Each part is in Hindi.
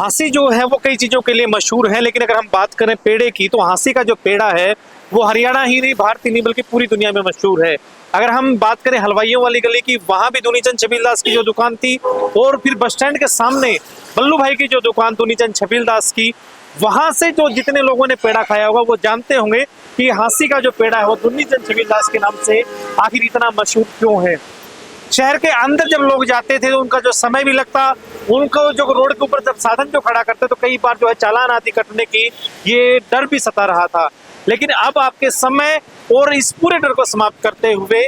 हाँसी जो है वो कई चीज़ों के लिए मशहूर है, लेकिन अगर हम बात करें पेड़े की तो हाँसी का जो पेड़ा है वो हरियाणा ही नहीं, भारत ही नहीं, बल्कि पूरी दुनिया में मशहूर है। अगर हम बात करें हलवाइयों वाली गली की, वहाँ भी दुनीचंद छबीलदास की जो दुकान थी, और फिर बस स्टैंड के सामने बल्लू भाई की जो दुकान दुनीचंद छबीलदास की, वहाँ से जो जितने लोगों ने पेड़ा खाया होगा वो जानते होंगे कि हाँसी का जो पेड़ा है वो दुनीचंद छबीलदास के नाम से आखिर इतना मशहूर क्यों है। शहर के अंदर जब लोग जाते थे तो उनका जो समय भी लगता, उनको जो रोड के ऊपर जब साधन जो खड़ा करते तो कई बार जो है चालान आदि कटने की ये डर भी सता रहा था। लेकिन अब आपके समय और इस पूरे डर को समाप्त करते हुए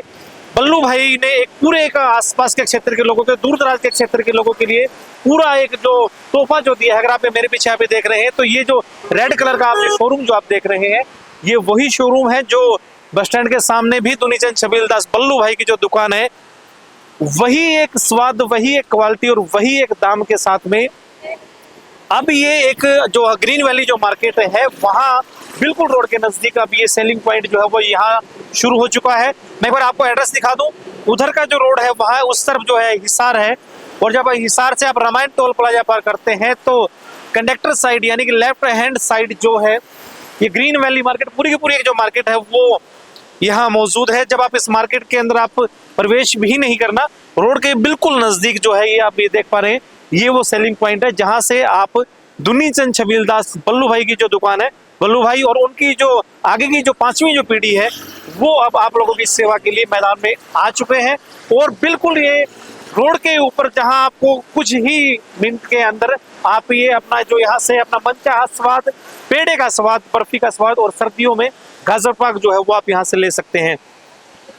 बल्लू भाई ने एक पूरे एक आसपास के क्षेत्र के लोगों के, दूर दराज के क्षेत्र के लोगों के लिए पूरा एक जो तोहफा जो दिया है। अगर आप मेरे पीछे आप देख रहे हैं तो ये जो रेड कलर का आप शोरूम जो आप देख रहे हैं, ये वही शोरूम है जो बस स्टैंड के सामने भी दुनीचंद छबीलदास बल्लू भाई की जो दुकान है, वही एक स्वाद, वही एक क्वालिटी और वही एक दाम के साथ में अब ये एक जो ग्रीन वैली जो मार्केट है वहाँ बिल्कुल रोड के नजदीक अब ये सेलिंग पॉइंट जो है वो यहाँ शुरू हो चुका है। मैं एक बार आपको एड्रेस दिखा दूं, उधर का जो रोड है वहाँ उस तरफ जो है हिसार है, और जब हिसार से आप रामायण टोल प्लाजा पार करते हैं तो कंडक्टर साइड यानी कि लेफ्ट हैंड साइड जो है ये ग्रीन वैली मार्केट पूरी की पूरी एक जो मार्केट है वो यहाँ मौजूद है। जब आप इस मार्केट के अंदर आप प्रवेश भी नहीं करना, रोड के बिल्कुल नजदीक जो है ये आप ये देख पा रहे हैं, ये वो सेलिंग पॉइंट है जहां से आप दुनीचंद छबीलदास बल्लू भाई की जो दुकान है, बल्लू भाई और उनकी जो आगे की जो 5वीं जो पीढ़ी है वो अब आप लोगों की सेवा के लिए मैदान में आ चुके हैं। और बिल्कुल ये रोड के ऊपर जहां आपको कुछ ही मिनट के अंदर आप ये अपना जो यहाँ से अपना मनचाहा स्वाद, पेड़े का स्वाद, बर्फी का स्वाद और सर्दियों में गाजर पाक जो है वो आप यहाँ से ले सकते हैं।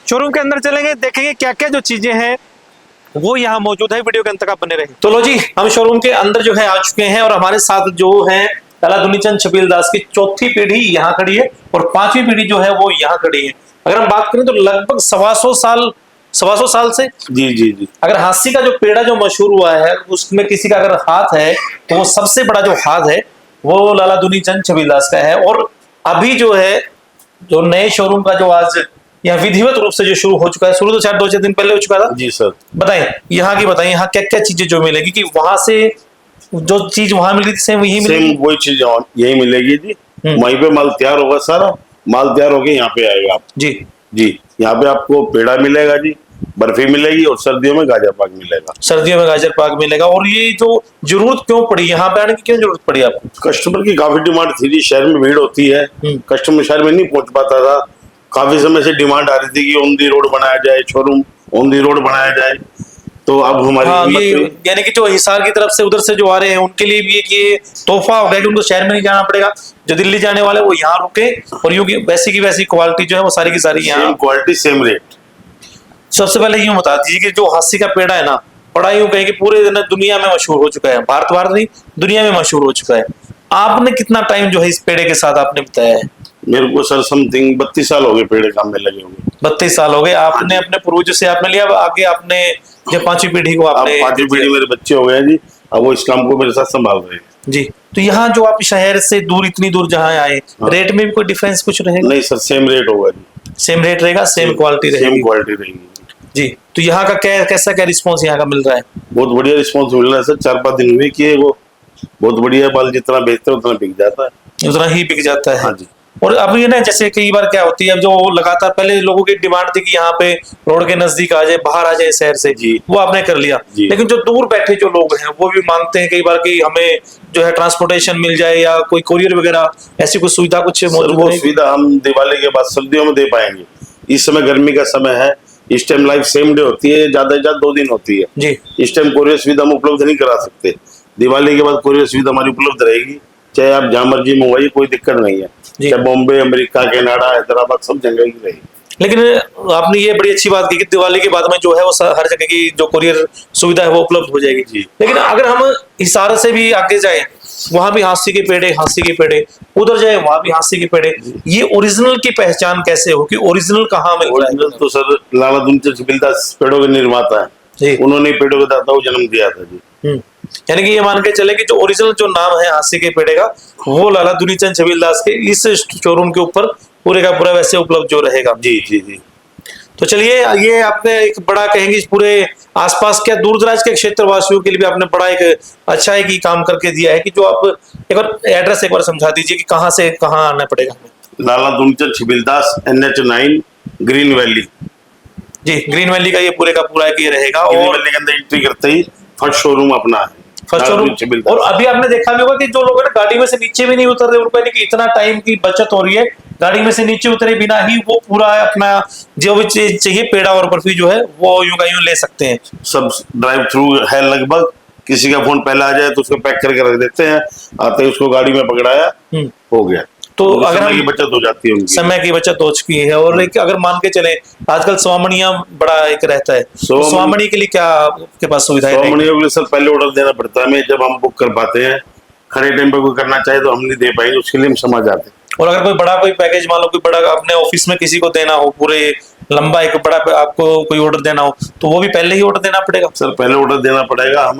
शोरूम के अंदर चलेंगे, देखेंगे क्या क्या जो चीजें हैं वो यहाँ मौजूद है। वीडियो के अंत तक आप बने रहें। तो लो जी, हम शोरूम के अंदर जो है आ चुके हैं और हमारे साथ जो है लाला दुनीचंद छबीलदास की 4थी पीढ़ी यहाँ खड़ी है और 5वीं पीढ़ी जो है वो यहाँ खड़ी है। अगर हम बात करें तो लगभग 125 साल से जी अगर हाँसी का जो पेड़ा जो मशहूर हुआ है उसमें किसी का अगर हाथ है तो वो सबसे बड़ा जो हाथ है वो लाला दुनीचंद छबीलदास का है। और अभी जो है जो नए शोरूम का जो आज यहाँ विधिवत रूप से जो शुरू हो चुका है, शुरू तो शायद 2-4 दिन पहले हो चुका था। जी सर, बताएं यहाँ की, बताएं यहाँ क्या क्या चीजें जो मिलेगी, कि वहां से जो चीज वहां मिल रही थी सेम वही मिलेगी? सेम वही चीज यही मिलेगी जी। वहीं पे माल तैयार होगा, सारा माल तैयार होके यहाँ पे आएगा आप जी। यहाँ पे आपको पेड़ा मिलेगा जी, बर्फी मिलेगी और सर्दियों में गाजर पाक मिलेगा। सर्दियों में गाजर पाक मिलेगा। और ये जो जरूरत क्यों पड़ी यहाँ पे आने की, क्यों जरूरत पड़ी आपको? कस्टमर की काफी डिमांड थी जी, शहर में भीड़ होती है, कस्टमर शहर में नहीं पहुंच पाता था। काफी समय से डिमांड आ रही थी कि ऑन दी रोड बनाया जाए, शोरूम ऑन दी रोड बनाया जाए। तो अब हमारी यानी कि जो हिसार की तरफ से उधर से जो आ रहे हैं उनके लिए भी एक ये तोहफा हो गया कि उनको शहर में नहीं जाना पड़ेगा, जो दिल्ली जाने वाले वो यहाँ रुके और यूं की वैसी क्वालिटी जो है वो सारी की सारी यहाँ क्वालिटी सेम रेट। सबसे पहले यूं बता दीजिए कि जो हाँसी का पेड़ा है ना, बड़ा यूं कहें कि पूरे दुनिया में मशहूर हो चुका है, भारत नहीं दुनिया में मशहूर हो चुका है। आपने कितना टाइम जो है इस पेड़े के साथ आपने बताया है? मेरे को सर समथिंग 32 साल हो गए पेड़े काम में लगे हुए। 32 साल हो गए। आपने अपने पूर्वजों से आपने लिया, आगे आपने जब 5वीं पीढ़ी को आपने? 5वीं पीढ़ी मेरे बच्चे हो गए जी, अब वो इस काम को मेरे साथ संभाल रहे हैं जी। तो यहाँ जो आप शहर से दूर, इतनी दूर जहाँ आए, रेट में भी कोई डिफरेंस कुछ रहेगा? नहीं सर, सेम रेट होगा जी। सेम रेट रहेगा, सेम क्वालिटी रहेगी? सेम क्वालिटी रहेगी जी। तो यहाँ का कैसा रिस्पॉन्स यहाँ का मिल रहा है? बहुत बढ़िया रिस्पॉन्स मिल रहा है सर। 4-5 दिन हुए कि वो बहुत बढ़िया, माल जितना बेचते हैं उतना बिक जाता है, उतना ही बिक जाता है। हाँ जी। और अब ये ना, जैसे कई बार क्या होती है, अब जो लगातार पहले लोगों की डिमांड थी कि यहाँ पे रोड के नजदीक आ जाए, बाहर आ जाए शहर से, वो आपने कर लिया। लेकिन जो दूर बैठे जो लोग हैं वो भी मांगते हैं कई बार कि हमें जो है ट्रांसपोर्टेशन मिल जाए या कोई कोरियर वगैरह ऐसी कुछ सुविधा कुछ मौजूद? वो सुविधा हम दिवाली के बाद सर्दियों में दे पाएंगे। इस समय गर्मी का समय है, इस टाइम लाइफ सेम डे होती है, ज्यादा से ज्यादा 2 दिन होती है जी। इस टाइम कोरियर सुविधा हम उपलब्ध नहीं करा सकते। दिवाली के बाद कोरियर सुविधा हमारी उपलब्ध रहेगी, चाहे आप जहां मर्जी मंगवाइए, कोई दिक्कत नहीं है। चाहे बॉम्बे, अमेरिका, कनाडा, हैदराबाद, सब जगह की रहेगी। लेकिन आपने ये बड़ी अच्छी बात की कि दिवाली के बाद में जो है वो हर जगह की जो कोरियर सुविधा है वो उपलब्ध हो जाएगी जी। लेकिन अगर हम हिसार से भी आगे जाए, वहां भी हाँसी के पेड़े, उधर जाए वहां भी हाँसी के पेड़े, ये ओरिजिनल की पहचान कैसे हो कि ओरिजिनल कहाँ मिल रहा है? तो सर लाला दुनीचंद छबीलदास पेड़ों के निर्माता है, उन्होंने पेड़ों के दाता को जन्म दिया था जी। यानी कि ये मान के चले कि जो ओरिजिनल जो नाम है हाँसी के पेड़े का वो लाला दुनीचंद छबीलदास के इस शोरूम के ऊपर पूरे का पूरा वैसे उपलब्ध जो रहेगा। जी। तो चलिए, ये आपने एक बड़ा कहेंगे इस पूरे आसपास क्या दूर दराज के क्षेत्र वासियों के लिए भी आपने बड़ा एक अच्छा एक ही काम करके दिया है कि जो आप एक बार एड्रेस एक बार समझा दीजिए कि कहाँ से कहाँ आना पड़ेगा हमें। Lala Dunichand Chhabildas, NH9, Green Valley. जी, ग्रीन वैली का ये पूरे का पूरा एक ये रहेगा। ग्रीन और वैली के अंदर एंट्री करते ही फर्स्ट शोरूम अपना है, फर्स्ट लाला शोरूम। दुनीचंद छबिलदास। और अभी आपने देखा भी होगा कि जो लोग है ना गाड़ी में से नीचे भी नहीं उतर रहे, उनको यानी कि इतना टाइम की बचत हो रही है, गाड़ी में से नीचे उतरे बिना ही वो पूरा अपना जो भी चीज चाहिए पेड़ा और बर्फी जो है वो यूं का यूं ले सकते हैं। सब ड्राइव थ्रू है लगभग, किसी का फोन पहले आ जाए तो उसको पैक करके रख देते हैं, आते ही उसको गाड़ी में पकड़ाया, हो गया। तो उनकी अगर समय हम की बचत हो जाती है उनकी। समय की बचत हो चुकी है। और एक अगर मान के चले आजकल स्वामणिया बड़ा एक रहता है, तो स्वामणी के लिए क्या आपके पास सुविधाएं हैं? स्वामणियों के लिए सर पहले ऑर्डर देना पड़ता है हमें, जब हम बुक कर पाते हैं। खड़े टाइम पे कोई करना चाहे तो हम नहीं दे पाएंगे, उसके लिए हम समझ आते हैं। और अगर कोई बड़ा कोई पैकेज मान लो कोई बड़ा अपने ऑफिस में किसी को देना हो, पूरे लंबा एक बड़ा आपको कोई ऑर्डर देना हो, तो वो भी पहले ही ऑर्डर देना पड़ेगा? सर पहले ऑर्डर देना पड़ेगा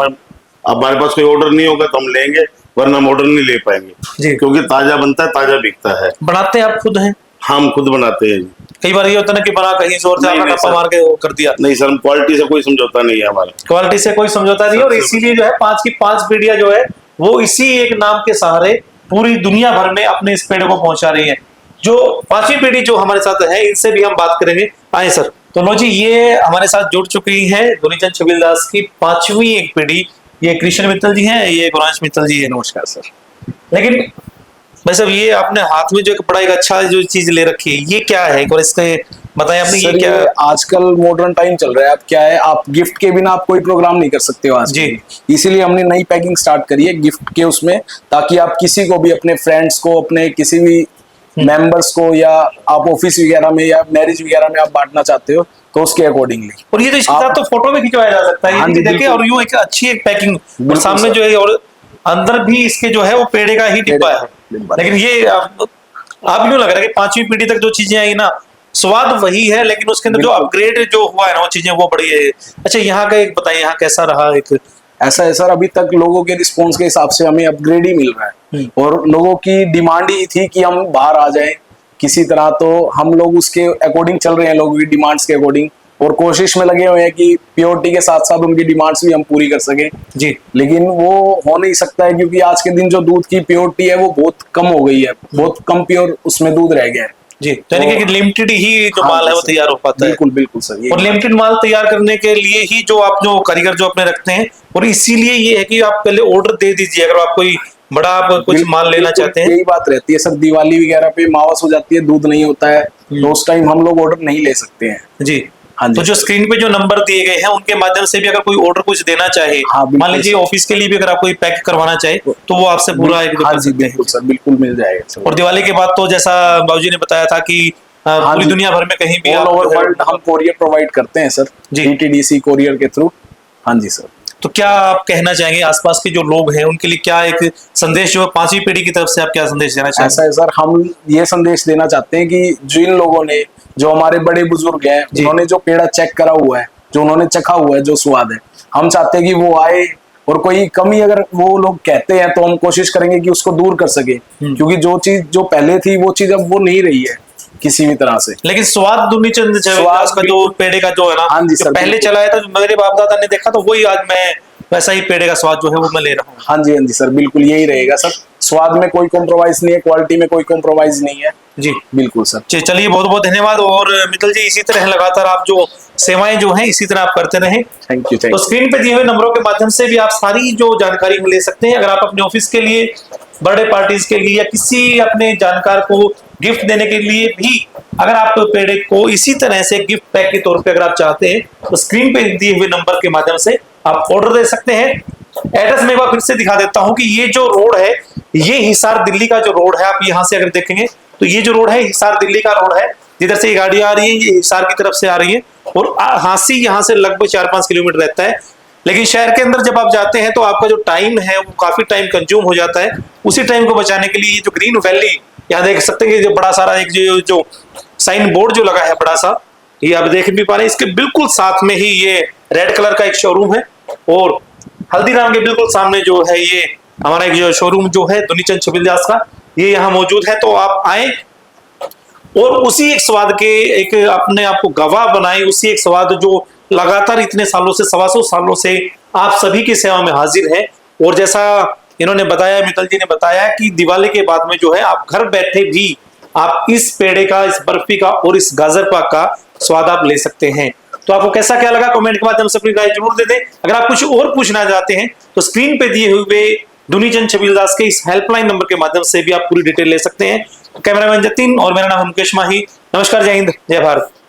हमारे पास कोई ऑर्डर नहीं होगा तो हम लेंगे, वरना हम ऑर्डर नहीं ले पाएंगे जी। क्योंकि ताजा बनता है, ताजा बिकता है। बनाते हैं आप खुद हैं? हम खुद बनाते हैं जी। कई बार ये होता है ना कि बना कहीं जोर से नहीं, आपने नहीं टप्पा सर। मार के वो कर दिया। नहीं सर, क्वालिटी से कोई समझौता नहीं है हमारा। क्वालिटी से कोई समझौता नहीं है। और सबसे- इसीलिए जो है 5 की 5 पीढ़ियां जो है वो इसी एक नाम के सहारे पूरी दुनिया भर में अपने इस पेड़ को पहुंचा रही है। जो 5वीं पीढ़ी जो हमारे साथ है इनसे भी हम बात करेंगे। आए सर। तो लो जी, ये हमारे साथ जुड़ चुकी है दुनीचंद छबिलदास की 5वीं एक पीढ़ी। ये कृष्ण मित्तल जी हैं, ये गुरांश मित्तल जी है। नमस्कार सर। लेकिन भाई साहब, ये आपने हाथ में जो एक बड़ा एक अच्छा जो चीज ले रखी है, ये क्या है? और इसके बताएं आपने ये सर क्या? ये आजकल मॉडर्न टाइम चल रहा है। अब क्या है, आप गिफ्ट के बिना आप कोई प्रोग्राम नहीं कर सकते हो आज जी। इसीलिए हमने नई पैकिंग स्टार्ट करी है गिफ्ट के उसमें, ताकि आप किसी को भी, अपने फ्रेंड्स को, अपने किसी भी मेंबर्स को, या आप ऑफिस वगैरह में या मैरिज वगैरह में आप बांटना चाहते हो तो उसके अकॉर्डिंगली। और ये तो इसके साथ तो फोटो भी खिंचवाया जा सकता है, हाँ ये जी, देखिए। बिल्कुल। और यूं एक अच्छी एक पैकिंग, और बिल्कुल सामने सर। जो है और अंदर भी इसके जो है वो पेड़े का ही डिब्बा है। डिब्बा। लेकिन ये आप यूं लग रहा है कि 5वीं पीढ़ी तक जो चीजें आई ना, स्वाद वही है, लेकिन उसके अंदर जो बिल्कुल। अपग्रेड जो हुआ है ना वो चीजें वो बड़ी है। अच्छा, यहाँ का एक बताइए, यहाँ कैसा रहा? एक ऐसा है सर, अभी तक लोगों के रिस्पॉन्स के हिसाब से हमें अपग्रेड ही मिल रहा है, और लोगों की डिमांड ही थी कि हम बाहर आ जाएं किसी तरह, तो हम लोग उसके अकॉर्डिंग चल रहे हैं, लोगों की डिमांड्स के अकॉर्डिंग, और कोशिश में लगे हुए हैं कि प्योरिटी के साथ साथ उनकी डिमांड्स भी हम पूरी कर सकें। जी। लेकिन वो हो नहीं सकता है, क्योंकि आज के दिन जो दूध की प्योरिटी है वो बहुत कम हो गई है, बहुत कम प्योर उसमें दूध रह गया है। जी, यानी कि लिमिटेड ही जो हाँ माल है जी वो सर। तैयार हो पाता है। बिल्कुल बिल्कुल सर। ये और लिमिटेड माल तैयार करने के लिए ही जो आप जो कारीगर जो अपने रखते हैं, और इसीलिए ये है कि आप पहले ऑर्डर दे दीजिए अगर आप कोई बड़ा आप कुछ माल लेना बिल्कुल चाहते हैं। यही बात रहती है सर, दिवाली वगैरह पे मावस हो जाती है, दूध नहीं होता है, तो उस टाइम हम लोग ऑर्डर नहीं ले सकते हैं। जी। हाँ जी। तो जो स्क्रीन पे जो नंबर दिए गए हैं उनके माध्यम से भी अगर कोई ऑर्डर कुछ देना चाहे, हाँ, बिल्कुल मान लीजिए सर। ऑफिस के लिए भी अगर आप कोई पैक करवाना चाहे, तो वो आपसे पूरा एक हाँ कर जी सकते हैं। बिल्कुल सर, बिल्कुल मिल जाएगा सर। और दिवाली के बाद तो जैसा बाबूजी ने बताया था कि हाँ पूरी जी। दुनिया भर में कहीं भी ऑल आप ओवर जो है- वर्ल्ड हम कोरियर प्रोवाइड करते हैं सर, जी। DTDC कोरियर के थ्रू। हाँ जी सर। तो क्या आप कहना चाहेंगे आसपास के जो लोग हैं उनके लिए क्या एक संदेश जो है 5वीं पीढ़ी की तरफ से आप क्या संदेश देना ऐसा चाहेंगे? है सर, हम ये संदेश देना चाहते हैं कि जिन लोगों ने, जो हमारे बड़े बुजुर्ग हैं, जी। उन्होंने जो पेड़ा चेक करा हुआ है, जो उन्होंने चखा हुआ है, जो स्वाद है, हम चाहते हैं कि वो आए, और कोई कमी अगर वो लोग कहते हैं तो हम कोशिश करेंगे कि उसको दूर कर सके, क्योंकि जो चीज जो पहले थी वो चीज अब वो नहीं रही है किसी भी तरह से। लेकिन स्वाद दुनीचंद छबिलदास का जो पेड़े का जो है ना, हाँ जी जो सर, पहले बिल्कुल। चला है, तो मेरे बाप दादा ने देखा तो वही आज मैं वैसा ही पेड़े का स्वाद जो है वो मैं ले रहा हूँ। हाँ जी सर, बिल्कुल यही रहेगा सर। स्वाद में कोई कॉम्प्रोमाइज नहीं है, क्वालिटी में कोई कॉम्प्रोमाइज नहीं है। जी। बिल्कुल सर। चलिए, बहुत बहुत धन्यवाद। और मित्तल जी, इसी तरह लगातार आप जो सेवाएं जो हैं इसी तरह आप करते रहें। Thank you. तो स्क्रीन पे दिए हुए नंबरों के माध्यम से भी आप सारी जो जानकारी ले सकते हैं। अगर आप अपने ऑफिस के लिए, बर्थडे पार्टीज के लिए, या किसी अपने जानकार को गिफ्ट देने के लिए भी अगर आप पेड़े को इसी तरह से गिफ्ट पैक के तौर पे अगर आप चाहते हैं, तो स्क्रीन पे दिए हुए नंबर के माध्यम से आप ऑर्डर दे सकते हैं। एड्रेस में एक बार फिर से दिखा देता हूं कि ये जो रोड है, ये हिसार दिल्ली का जो रोड है, आप यहां से अगर देखेंगे तो ये जो रोड है हिसार दिल्ली का रोड है। जिधर से ये गाड़ी आ रही है ये हिसार की तरफ से आ रही है, और हांसी यहाँ से लगभग 4-5 किलोमीटर रहता है। लेकिन शहर के अंदर जब आप जाते हैं तो आपका जो टाइम है वो काफी टाइम कंज्यूम हो जाता है। उसी टाइम को बचाने के लिए ये जो ग्रीन वैली, यहाँ देख सकते हैं कि जो बड़ा सारा एक जो साइन बोर्ड जो लगा है बड़ा सा, ये आप देख भी पा रहे हैं। इसके बिल्कुल साथ में ही ये रेड कलर का एक शोरूम है, और हल्दीराम के बिल्कुल सामने जो है ये हमारा एक जो शोरूम जो है दुनीचंद छबिलदास का, ये यहाँ मौजूद है। तो आप आए और उसी एक स्वाद के एक अपने आप को गवाह बनाए, उसी एक स्वाद जो लगातार इतने सालों से 125 सालों से आप सभी की सेवा में हाजिर है। और जैसा इन्होंने बताया, मित्तल जी ने बताया कि दिवाली के बाद में जो है आप घर बैठे भी आप इस पेड़े का, इस बर्फी का और इस गाजर पाक का स्वाद आप ले सकते हैं। तो आपको कैसा क्या लगा कमेंट के माध्यम से अपनी राय जरूर दे दें। अगर आप कुछ और पूछना चाहते हैं तो स्क्रीन पे दिए हुए दुनीचंद छबीलदास के इस हेल्पलाइन नंबर के माध्यम से भी आप पूरी डिटेल ले सकते हैं। कैमरामैन जतिन और मेरा नाम मुकेश माही। नमस्कार, जय हिंद, जय भारत।